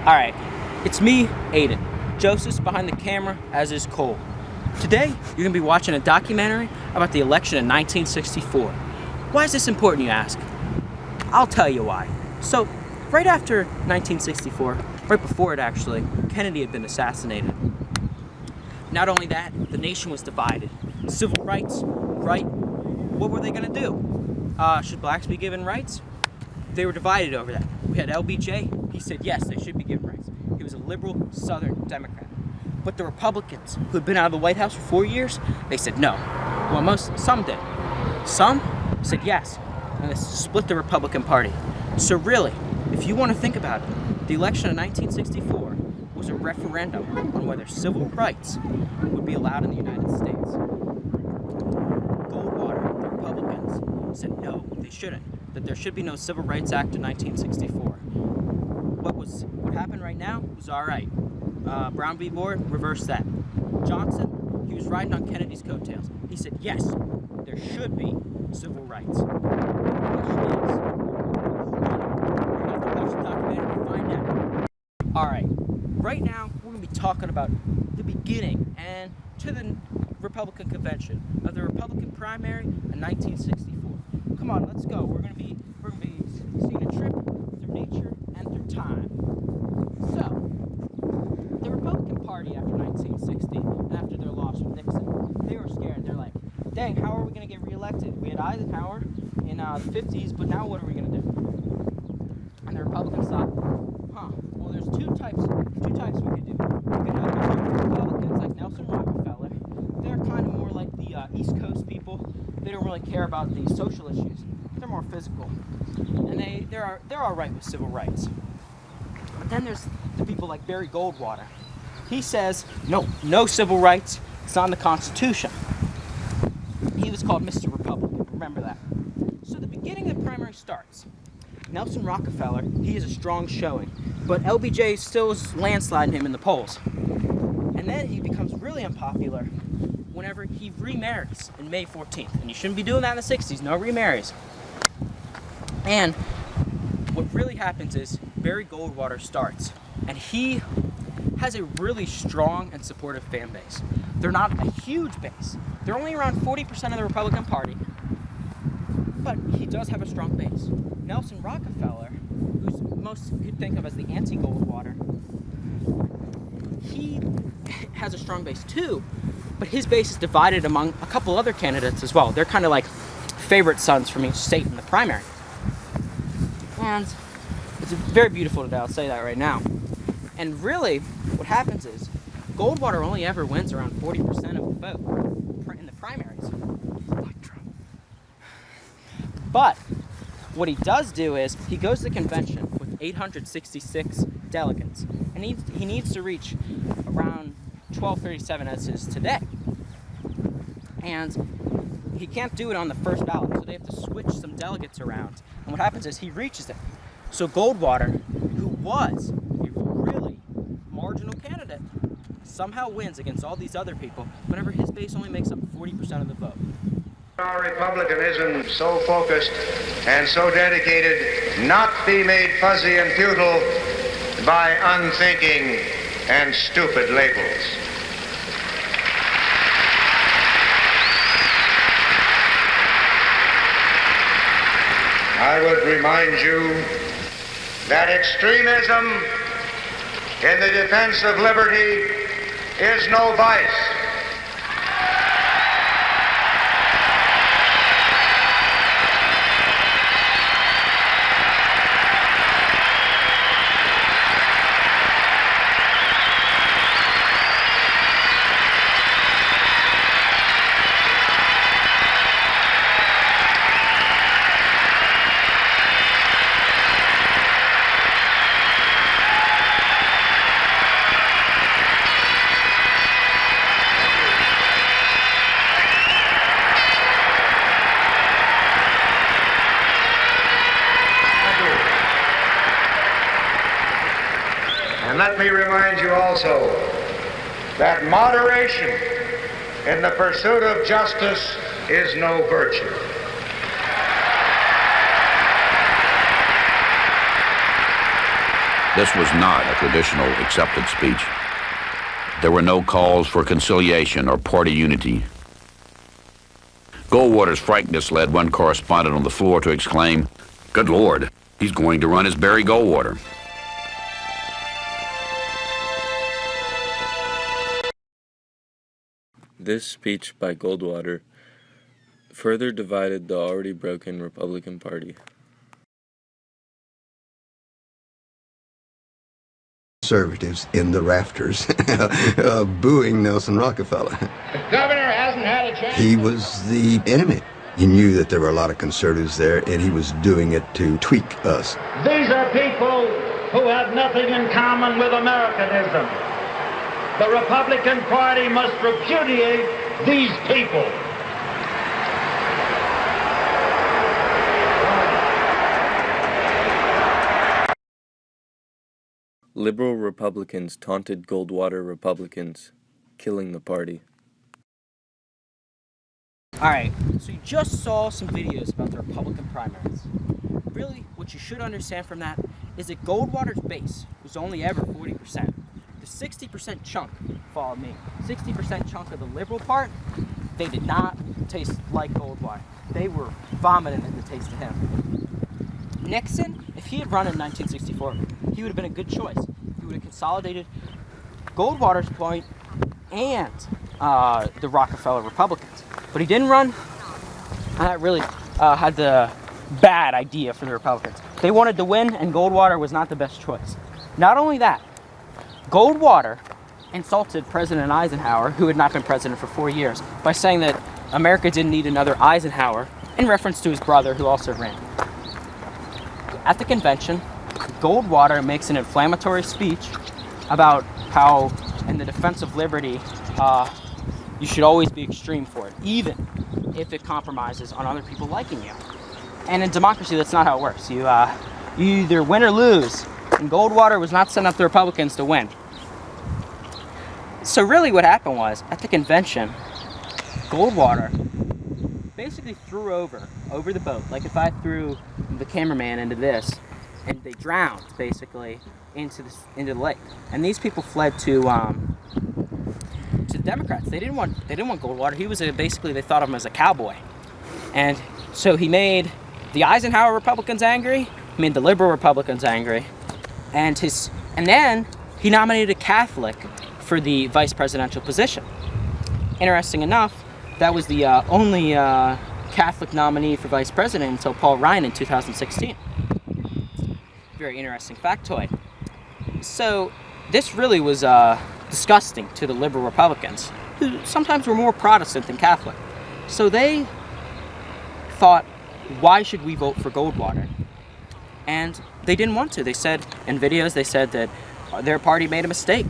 Alright, it's me, Aiden. Joseph's behind the camera, as is Cole. Today, you're going to be watching a documentary about the election in 1964. Why is this important, you ask? I'll tell you why. So, right after 1964, right before it actually, Kennedy had been assassinated. Not only that, the nation was divided. Civil rights, right? What were they going to do? Should blacks be given rights? They were divided over that. We had LBJ, he said yes, they should be given rights. He was a liberal Southern Democrat. But the Republicans, who had been out of the White House for 4 years, they said no. Well, some did. Some said yes, and they split the Republican Party. So really, if you want to think about it, the election of 1964 was a referendum on whether civil rights would be allowed in the United States. Goldwater, the Republicans, said no, they shouldn't, that there should be no Civil Rights Act in 1964. What happened right now was all right. Brown v. Board reversed that. Johnson, he was riding on Kennedy's coattails. He said, yes, there should be civil rights. The question is, we're going to have to watch the documentary to find out. All right, right now, we're going to be talking about the beginning and to the Republican convention of the Republican primary in 1964. Come on, let's go. We're going to be seeing a trip through nature and through time. So, the Republican Party after 1960, and after their loss with Nixon, they were scared. They're like, dang, how are we going to get reelected? We had Eisenhower in the 50s, but now what are we going to do? And the Republicans thought, well, there's two types we could do. We could have conservative Republicans like Nelson Rockefeller. They're kind of more like the East Coast people. They don't really care about the social issues. They're more physical. And they're all right with civil rights. But then there's the people like Barry Goldwater. He says, no civil rights. It's not in the Constitution. He was called Mr. Republican. Remember that. So the beginning of the primary starts. Nelson Rockefeller, he has a strong showing, but LBJ still is landsliding him in the polls. And then he becomes really unpopular whenever he remarries in May 14th. And you shouldn't be doing that in the 60s. No remarries. And what really happens is Barry Goldwater starts, and he has a really strong and supportive fan base. They're not a huge base. They're only around 40% of the Republican Party, but he does have a strong base. Nelson Rockefeller, who's most you'd think of as the anti-Goldwater, he has a strong base too, but his base is divided among a couple other candidates as well. They're kind of like favorite sons from each state in the primary. And it's very beautiful today, I'll say that right now. And really, what happens is, Goldwater only ever wins around 40% of the vote in the primaries. Like Trump. But, what he does do is, he goes to the convention with 866 delegates. And he needs to reach around 1237 as is today. And he can't do it on the first ballot, so they have to switch some delegates around. And what happens is he reaches it. So Goldwater, who was a really marginal candidate, somehow wins against all these other people whenever his base only makes up 40% of the vote. Our republicanism so focused and so dedicated not be made fuzzy and futile by unthinking and stupid labels. I would remind you that extremism in the defense of liberty is no vice. And let me remind you also that moderation in the pursuit of justice is no virtue. This was not a traditional accepted speech. There were no calls for conciliation or party unity. Goldwater's frankness led one correspondent on the floor to exclaim, "Good Lord, he's going to run as Barry Goldwater." This speech by Goldwater further divided the already broken Republican Party. Conservatives in the rafters booing Nelson Rockefeller. The governor hasn't had a chance. He was the enemy. He knew that there were a lot of conservatives there, and he was doing it to tweak us. These are people who have nothing in common with Americanism. The Republican Party must repudiate these people. Liberal Republicans taunted Goldwater Republicans, killing the party. Alright, so you just saw some videos about the Republican primaries. Really, what you should understand from that is that Goldwater's base was only ever 40%. The 60% chunk followed me. 60% chunk of the liberal part, they did not taste like Goldwater. They were vomiting at the taste of him. Nixon, if he had run in 1964, he would have been a good choice. He would have consolidated Goldwater's point and the Rockefeller Republicans. But he didn't run, and that really had the bad idea for the Republicans. They wanted to win, and Goldwater was not the best choice. Not only that, Goldwater insulted President Eisenhower, who had not been president for 4 years, by saying that America didn't need another Eisenhower, in reference to his brother, who also ran. At the convention, Goldwater makes an inflammatory speech about how, in the defense of liberty, you should always be extreme for it, even if it compromises on other people liking you. And in democracy, that's not how it works. You either win or lose, and Goldwater was not setting up the Republicans to win. So really what happened was, at the convention, Goldwater basically threw over the boat, like if I threw the cameraman into this, and they drowned basically into the lake. And these people fled to the Democrats. They didn't want Goldwater. He was basically, they thought of him as a cowboy, and so he made the Eisenhower Republicans angry. He made the liberal Republicans angry, and then he nominated a Catholic for the vice presidential position. Interesting enough, that was the only Catholic nominee for vice president until Paul Ryan in 2016. Very interesting factoid. So this really was disgusting to the liberal Republicans, who sometimes were more Protestant than Catholic. So they thought, why should we vote for Goldwater? And they didn't want to. They said, in videos, they said that their party made a mistake.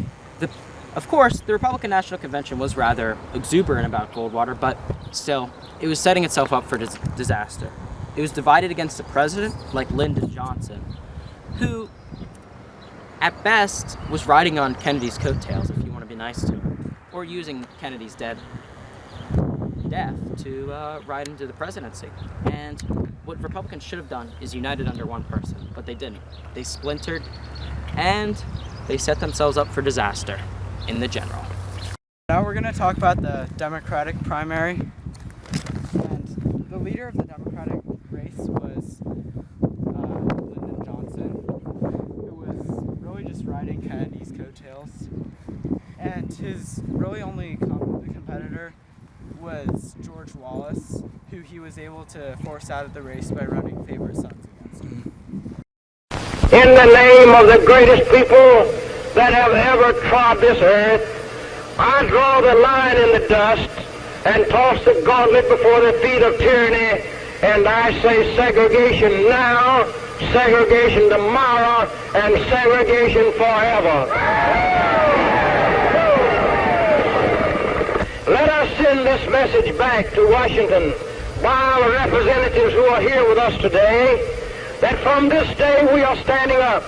Of course, the Republican National Convention was rather exuberant about Goldwater, but still, it was setting itself up for disaster. It was divided against a president like Lyndon Johnson, who, at best, was riding on Kennedy's coattails, if you want to be nice to him, or using Kennedy's death to ride into the presidency. And what Republicans should have done is united under one person, but they didn't. They splintered, and they set themselves up for disaster in the general. Now we're going to talk about the Democratic primary. And the leader of the Democratic race was Lyndon Johnson, who was really just riding Kennedy's coattails. And his really only competitor was George Wallace, who he was able to force out of the race by running favorite sons against him. In the name of the greatest people that have ever trod this earth, I draw the line in the dust and toss the gauntlet before the feet of tyranny, and I say segregation now, segregation tomorrow, and segregation forever. Let us send this message back to Washington by our representatives who are here with us today, that from this day we are standing up,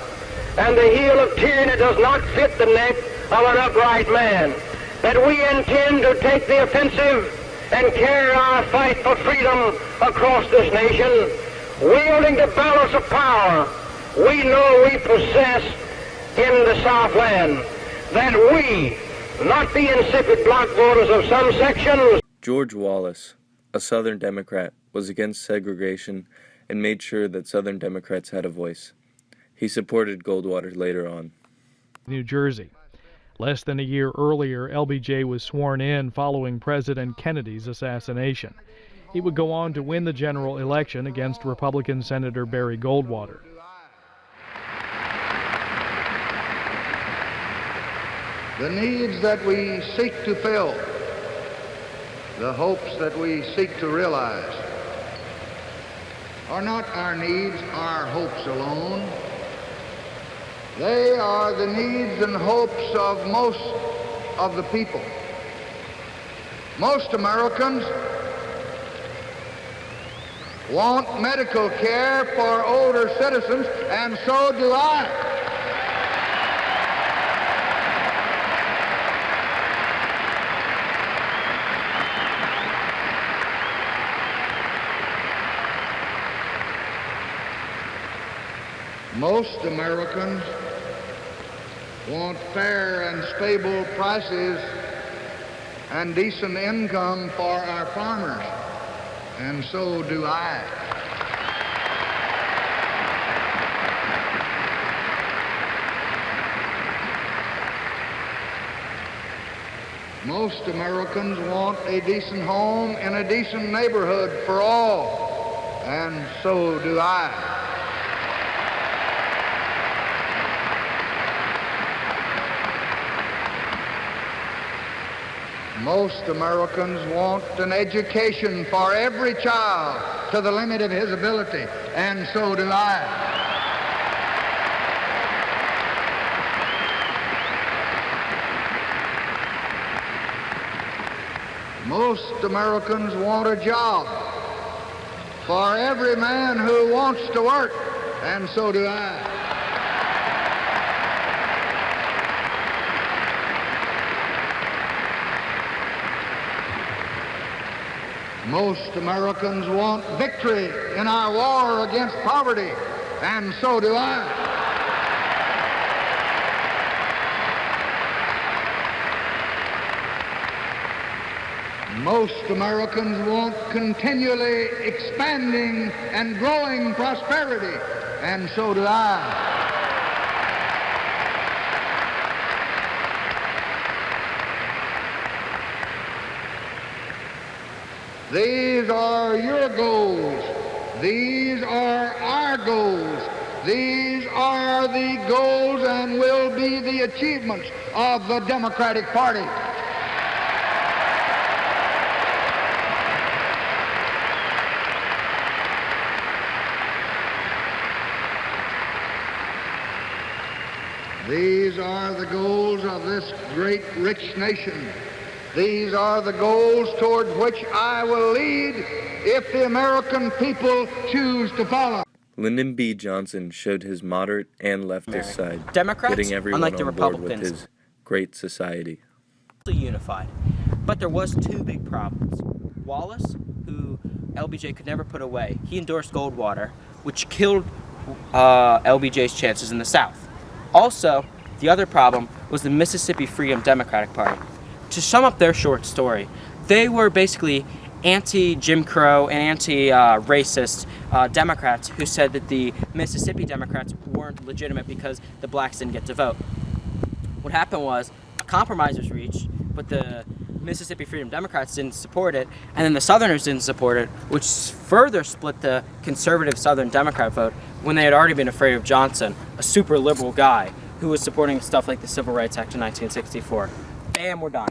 and the heel of tyranny does not fit the neck of an upright man, that we intend to take the offensive and carry our fight for freedom across this nation, wielding the balance of power we know we possess, in the Southland, that we, not the insipid block voters of some sections. George Wallace, a Southern Democrat, was against segregation and made sure that Southern Democrats had a voice. He supported Goldwater later on. New Jersey. Less than a year earlier, LBJ was sworn in following President Kennedy's assassination. He would go on to win the general election against Republican Senator Barry Goldwater. The needs that we seek to fill, the hopes that we seek to realize, are not our needs, our hopes alone. They are the needs and hopes of most of the people. Most Americans want medical care for older citizens, and so do I. Most Americans want fair and stable prices and decent income for our farmers, and so do I. Most Americans want a decent home in a decent neighborhood for all, and so do I. Most Americans want an education for every child to the limit of his ability, and so do I. Most Americans want a job for every man who wants to work, and so do I. Most Americans want victory in our war against poverty, and so do I. Most Americans want continually expanding and growing prosperity, and so do I. These are your goals. These are our goals. These are the goals and will be the achievements of the Democratic Party. These are the goals of this great, rich nation. These are the goals toward which I will lead if the American people choose to follow. Lyndon B. Johnson showed his moderate and leftist side, Democrats, getting everyone unlike the on board with Republicans, his great society. Unified. But there was two big problems. Wallace, who LBJ could never put away, he endorsed Goldwater, which killed LBJ's chances in the South. Also, the other problem was the Mississippi Freedom Democratic Party. To sum up their short story, they were basically anti-Jim Crow and anti-racist Democrats who said that the Mississippi Democrats weren't legitimate because the blacks didn't get to vote. What happened was a compromise was reached, but the Mississippi Freedom Democrats didn't support it, and then the Southerners didn't support it, which further split the conservative Southern Democrat vote when they had already been afraid of Johnson, a super liberal guy who was supporting stuff like the Civil Rights Act of 1964. Bam, we're done.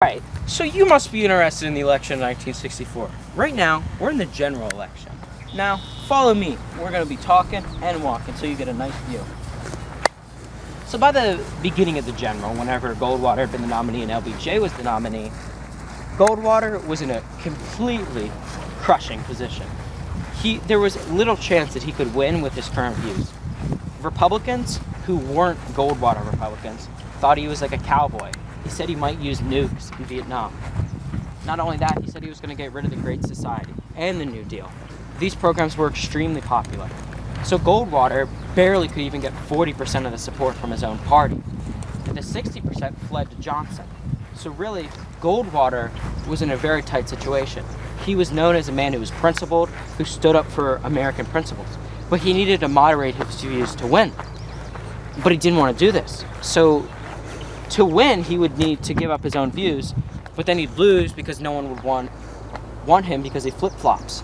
Alright, so you must be interested in the election of 1964. Right now, we're in the general election. Now, follow me. We're going to be talking and walking so you get a nice view. So by the beginning of the general, whenever Goldwater had been the nominee and LBJ was the nominee, Goldwater was in a completely crushing position. There was little chance that he could win with his current views. Republicans, who weren't Goldwater Republicans thought he was like a cowboy. He said he might use nukes in Vietnam. Not only that, he said he was going to get rid of the Great Society and the New Deal. These programs were extremely popular. So Goldwater barely could even get 40% of the support from his own party. And the 60% fled to Johnson. So really, Goldwater was in a very tight situation. He was known as a man who was principled, who stood up for American principles. But he needed to moderate his views to win. But he didn't want to do this. So to win, he would need to give up his own views, but then he'd lose because no one would want him because he flip-flops.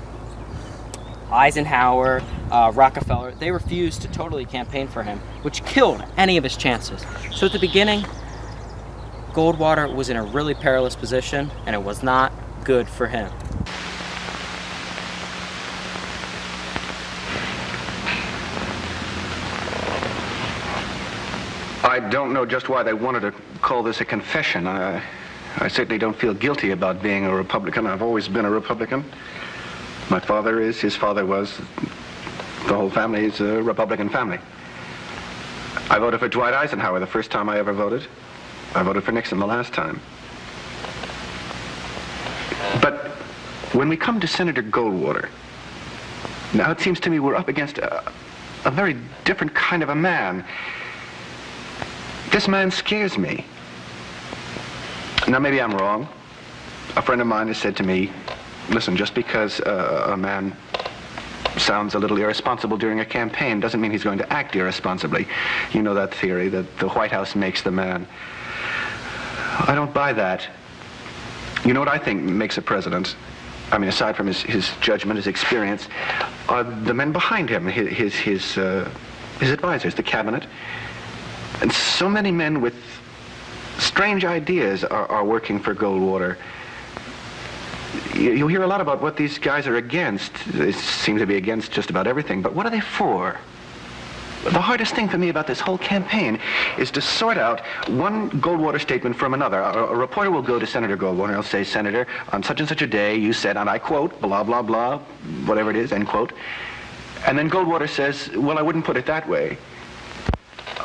Eisenhower, Rockefeller, they refused to totally campaign for him, which killed any of his chances. So at the beginning, Goldwater was in a really perilous position, and it was not good for him. I don't know just why they wanted to call this a confession. I certainly don't feel guilty about being a Republican. I've always been a Republican. My father is, his father was. The whole family is a Republican family. I voted for Dwight Eisenhower the first time I ever voted. I voted for Nixon the last time. But when we come to Senator Goldwater, now it seems to me we're up against a very different kind of a man. This man scares me. Now, maybe I'm wrong. A friend of mine has said to me, listen, just because a man sounds a little irresponsible during a campaign doesn't mean he's going to act irresponsibly. You know that theory, that the White House makes the man. I don't buy that. You know what I think makes a president? I mean, aside from his judgment, his experience, are the men behind him, his advisors, the cabinet. And so many men with strange ideas are working for Goldwater. You'll hear a lot about what these guys are against. They seem to be against just about everything, but what are they for? The hardest thing for me about this whole campaign is to sort out one Goldwater statement from another. A reporter will go to Senator Goldwater and he'll say, Senator, on such and such a day you said, and I quote, blah, blah, blah, whatever it is, end quote. And then Goldwater says, well, I wouldn't put it that way.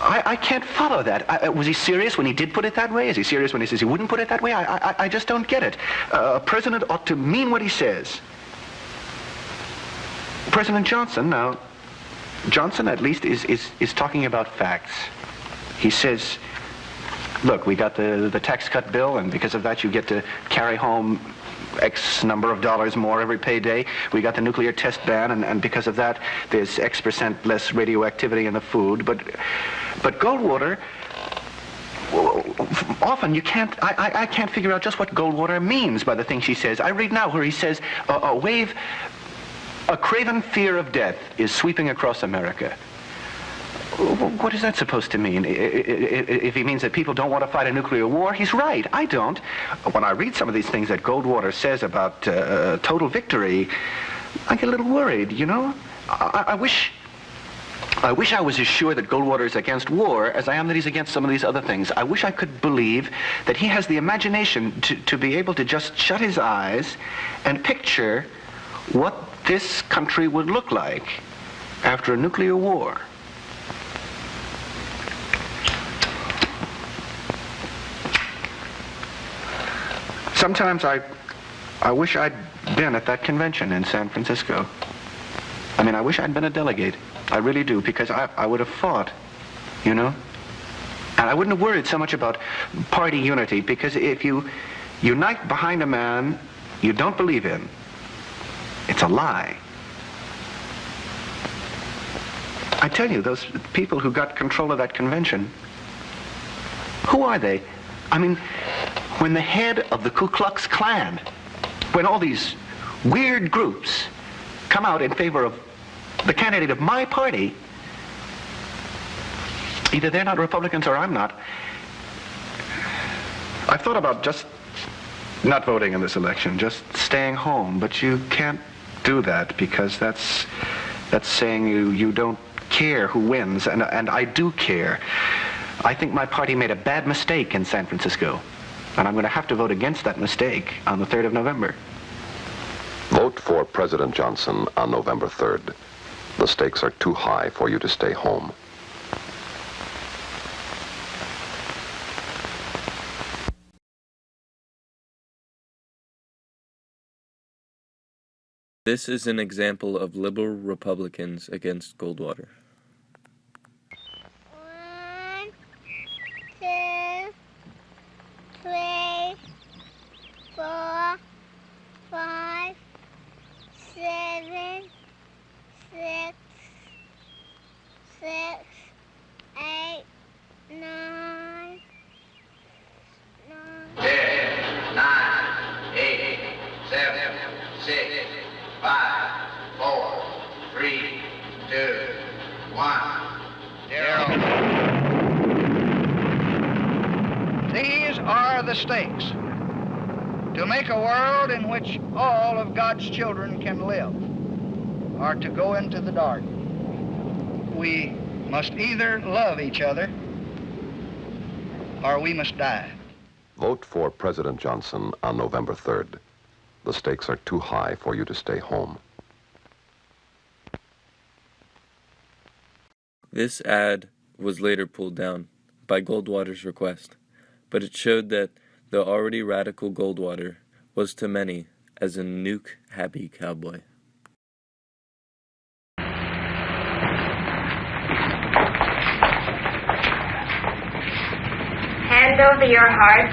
I can't follow that. Was he serious when he did put it that way? Is he serious when he says he wouldn't put it that way? I just don't get it. A president ought to mean what he says. President Johnson, now, Johnson at least is talking about facts. He says, look, we got the tax cut bill, and because of that you get to carry home X number of dollars more every payday. We got the nuclear test ban, and because of that, there's X% less radioactivity in the food. But Goldwater, often you can't, I can't figure out just what Goldwater means by the things she says. I read now where he says, a craven fear of death is sweeping across America. What is that supposed to mean? If he means that people don't want to fight a nuclear war, he's right. I don't. When I read some of these things that Goldwater says about total victory, I get a little worried, you know? I wish I was as sure that Goldwater is against war as I am that he's against some of these other things. I wish I could believe that he has the imagination to be able to just shut his eyes and picture what this country would look like after a nuclear war. Sometimes I wish I'd been at that convention in San Francisco. I mean, I wish I'd been a delegate. I really do, because I would have fought, you know? And I wouldn't have worried so much about party unity, because if you unite behind a man you don't believe in, it's a lie. I tell you, those people who got control of that convention, who are they? I mean, when the head of the Ku Klux Klan, when all these weird groups come out in favor of the candidate of my party, either they're not Republicans or I'm not. I've thought about just not voting in this election, just staying home, but you can't do that, because that's saying you don't care who wins, and I do care. I think my party made a bad mistake in San Francisco, and I'm going to have to vote against that mistake on the 3rd of November. Vote for President Johnson on November 3rd. The stakes are too high for you to stay home. This is an example of liberal Republicans against Goldwater. 1, 2, 3, 4, 5, 7, 6, 8, 9, 10, 9, 8, 7, 6, 5, 4, 3, 2, 1. Zero. These are the stakes to make a world in which all of God's children can live, or to go into the dark. We must either love each other or we must die. Vote for President Johnson on November 3rd. The stakes are too high for you to stay home. This ad was later pulled down by Goldwater's request, but it showed that the already radical Goldwater was to many as a nuke-happy cowboy. Hands over your heart.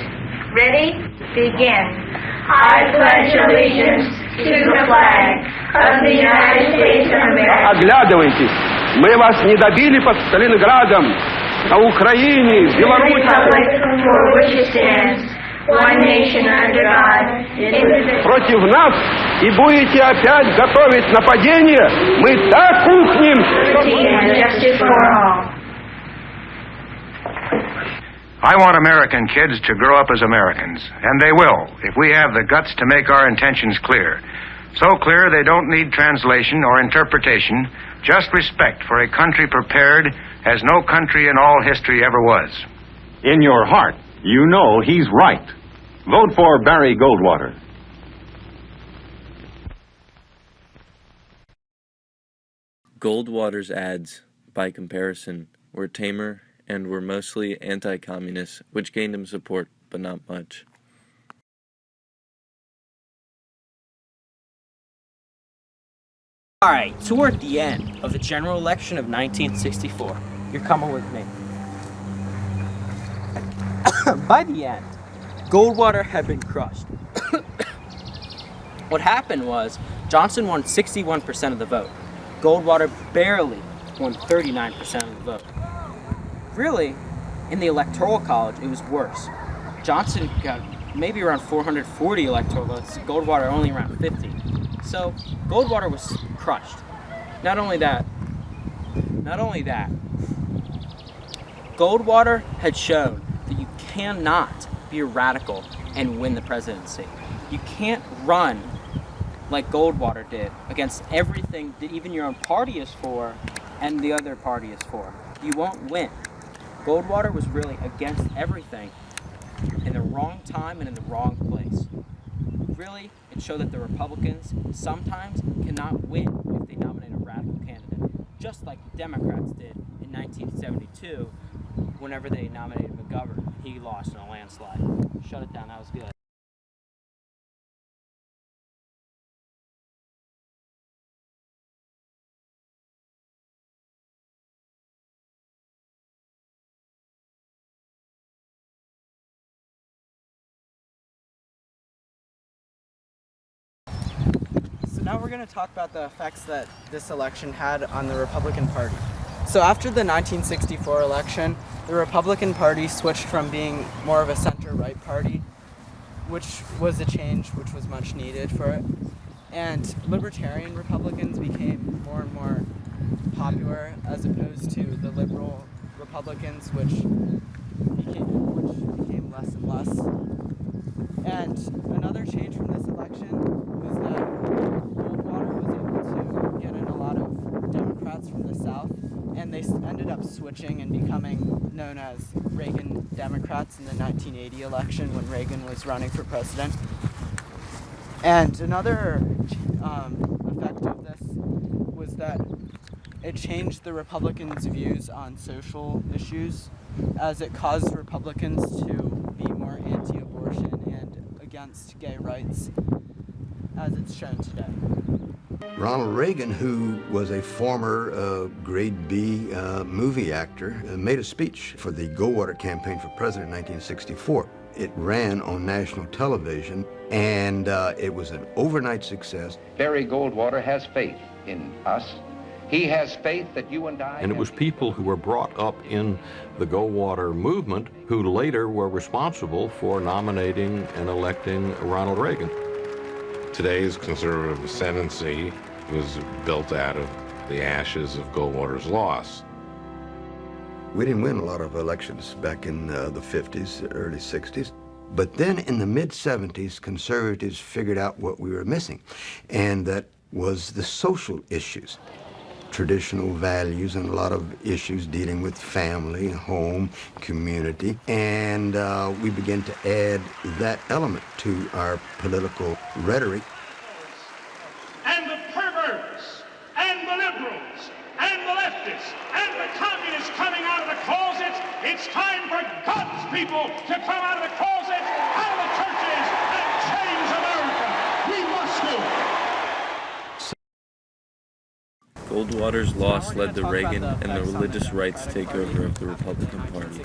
Ready? Begin. I pledge allegiance to the flag of the United States of America. Оглядывайтесь, мы вас не добили под Сталинградом, на Украине, в Беларуси. Против нас и будете опять готовить нападение, мы так ухнем. I want American kids to grow up as Americans, and they will, if we have the guts to make our intentions clear. So clear they don't need translation or interpretation, just respect for a country prepared as no country in all history ever was. In your heart, you know he's right. Vote for Barry Goldwater. Goldwater's ads, by comparison, were tamer and were mostly anti-communist, which gained him support, but not much. Alright, toward the end of the general election of 1964, you're coming with me. By the end, Goldwater had been crushed. What happened was, Johnson won 61% of the vote. Goldwater barely won 39% of the vote. Really, in the Electoral College, it was worse. Johnson got maybe around 440 electoral votes, Goldwater only around 50. So, Goldwater was crushed. Not only that, Goldwater had shown that you cannot be a radical and win the presidency. You can't run like Goldwater did against everything that even your own party is for and the other party is for. You won't win. Goldwater was really against everything in the wrong time and in the wrong place. Really, it showed that the Republicans sometimes cannot win if they nominate a radical candidate, just like the Democrats did in 1972 whenever they nominated McGovern. He lost in a landslide. Shut it down, that was good. Now we're going to talk about the effects that this election had on the Republican Party. So after the 1964 election, the Republican Party switched from being more of a center-right party, which was a change which was much needed for it, and libertarian Republicans became more and more popular as opposed to the liberal Republicans, which became less and less. And another change from this election was that Goldwater was able to get in a lot of Democrats from the South, and they ended up switching and becoming known as Reagan Democrats in the 1980 election when Reagan was running for president. And another effect of this was that it changed the Republicans' views on social issues, as it caused Republicans to be more anti-abortion and against gay rights, as it's shown today. Ronald Reagan, who was a former grade B movie actor, made a speech for the Goldwater campaign for president in 1964. It ran on national television, and it was an overnight success. Barry Goldwater has faith in us. He has faith that you and I... And it was people who were brought up in the Goldwater movement who later were responsible for nominating and electing Ronald Reagan. Today's conservative ascendancy was built out of the ashes of Goldwater's loss. We didn't win a lot of elections back in the 50s, early 60s. But then in the mid-70s, conservatives figured out what we were missing, and that was the social issues. Traditional values and a lot of issues dealing with family, home, community, and we began to add that element to our political rhetoric. And the perverts, and the liberals, and the leftists, and the communists coming out of the closets, it's time for God's people to come out of the closets, out of the churches, and change America. We must do it. Goldwater's loss led to Reagan and the religious rights takeover of the Republican Party.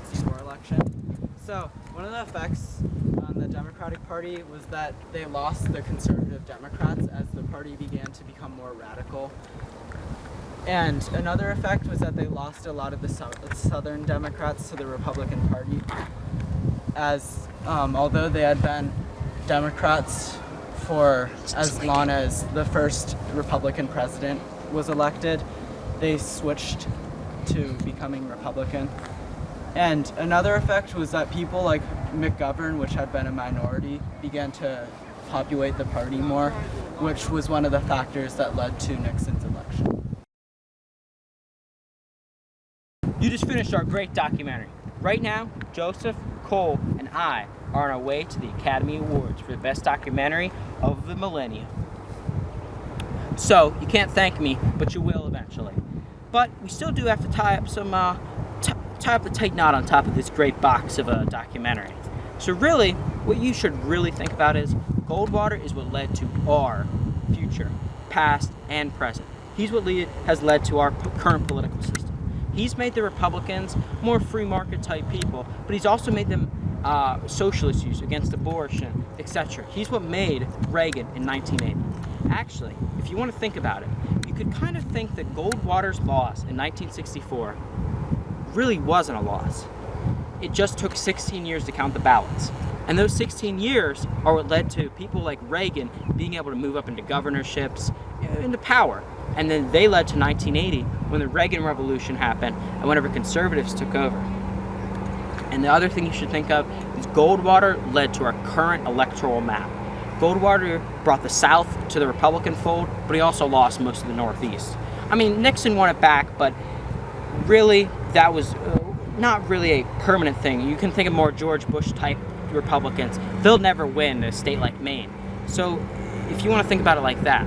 So, one of the effects on the Democratic Party was that they lost the conservative Democrats as the party began to become more radical. And another effect was that they lost a lot of the Southern Democrats to the Republican Party, as although they had been Democrats for as long as the first Republican president was elected, they switched to becoming Republican. And another effect was that people like McGovern, which had been a minority, began to populate the party more, which was one of the factors that led to Nixon's election. You just finished our great documentary. Right now, Joseph, Cole, and I are on our way to the Academy Awards for the Best Documentary of the Millennium. So, you can't thank me, but you will eventually. But we still do have to tie up some, tie up the tight knot on top of this great box of a documentary. So really, what you should really think about is Goldwater is what led to our future, past and present. He's what has led to our current political system. He's made the Republicans more free market type people, but he's also made them socialist views against abortion, etc. He's what made Reagan in 1980. Actually, if you want to think about it, you could kind of think that Goldwater's loss in 1964 really wasn't a loss. It just took 16 years to count the ballots. And those 16 years are what led to people like Reagan being able to move up into governorships, into power. And then they led to 1980 when the Reagan Revolution happened and whenever conservatives took over. And the other thing you should think of is Goldwater led to our current electoral map. Goldwater brought the South to the Republican fold, but he also lost most of the Northeast. I mean, Nixon won it back, but really, that was not really a permanent thing. You can think of more George Bush type Republicans. They'll never win a state like Maine. So, if you want to think about it like that.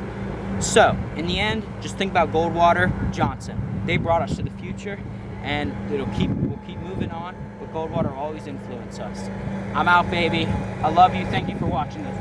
So, in the end, just think about Goldwater, Johnson. They brought us to the future, and we'll keep moving on, but Goldwater will always influence us. I'm out, baby. I love you. Thank you for watching this.